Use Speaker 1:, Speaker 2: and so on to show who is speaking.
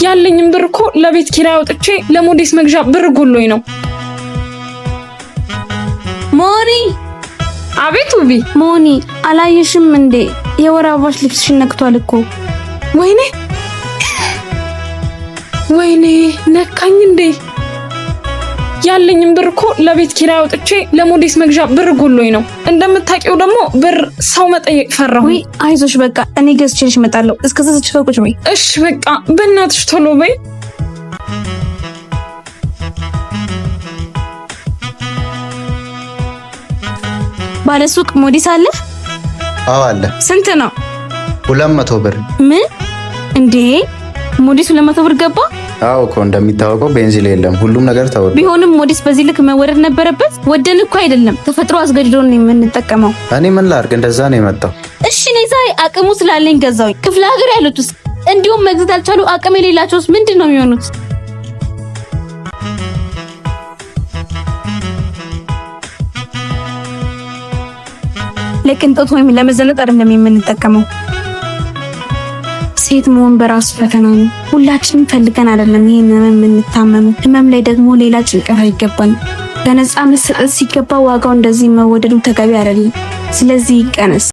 Speaker 1: ያለኝም ብር እኮ ለቤት ኪራይ አውጥቼ ለሞዴስ መግዣ ብር ጎሎኝ ነው።
Speaker 2: ሞኒ!
Speaker 1: አቤት ውቢ።
Speaker 2: ሞኒ አላየሽም እንዴ? የወር አበባሽ ልብስሽን ነክቷል እኮ።
Speaker 1: ወይኔ ነካኝ እንዴ? ያለኝም ብር እኮ ለቤት ኪራይ አውጥቼ ለሞዴስ መግዣ ብር ጎሎኝ ነው። እንደምታውቂው ደግሞ ብር ሰው መጠየቅ ፈራሁ።
Speaker 2: ወይ አይዞሽ በቃ እኔ ገዝቼልሽ እመጣለሁ። እስከዛ ቁጭ በይ።
Speaker 1: እሺ በቃ በእናትሽ ቶሎ በይ።
Speaker 2: ባለሱቅ ሞዴስ አለ?
Speaker 3: አዎ አለ።
Speaker 2: ስንት ነው?
Speaker 3: 200 ብር።
Speaker 2: ምን እንዴ? ሞዴስ 200 ብር ገባ?
Speaker 3: አዎ እኮ እንደሚታወቀው ቤንዚን የለም፣ ሁሉም ነገር ተወዷል።
Speaker 2: ቢሆንም ሞዴስ በዚህ ልክ መወደድ ነበረበት? ወደን እኮ አይደለም ተፈጥሮ አስገድዶን ነው የምንጠቀመው።
Speaker 3: እኔ ምን ላድርግ? እንደዛ ነው የመጣው።
Speaker 2: እሺ እኔ ዛሬ አቅሙ ስላለኝ ገዛውኝ። ክፍለ ሀገር ያሉትስ እንዲሁም መግዛት አልቻሉ አቅም የሌላቸውስ ምንድን ነው የሚሆኑት? ለቅንጦት ወይም ለመዘነጥ አይደለም የምንጠቀመው። ሴት መሆን በራሱ ፈተና ነው። ሁላችንም ፈልገን አይደለም ይሄንን የምንታመመው። ህመም ላይ ደግሞ ሌላ ጭንቀት አይገባንም። በነፃ መሰጠት ሲገባ ዋጋው እንደዚህ መወደዱ ተገቢ አይደለም። ስለዚህ ይቀነስ።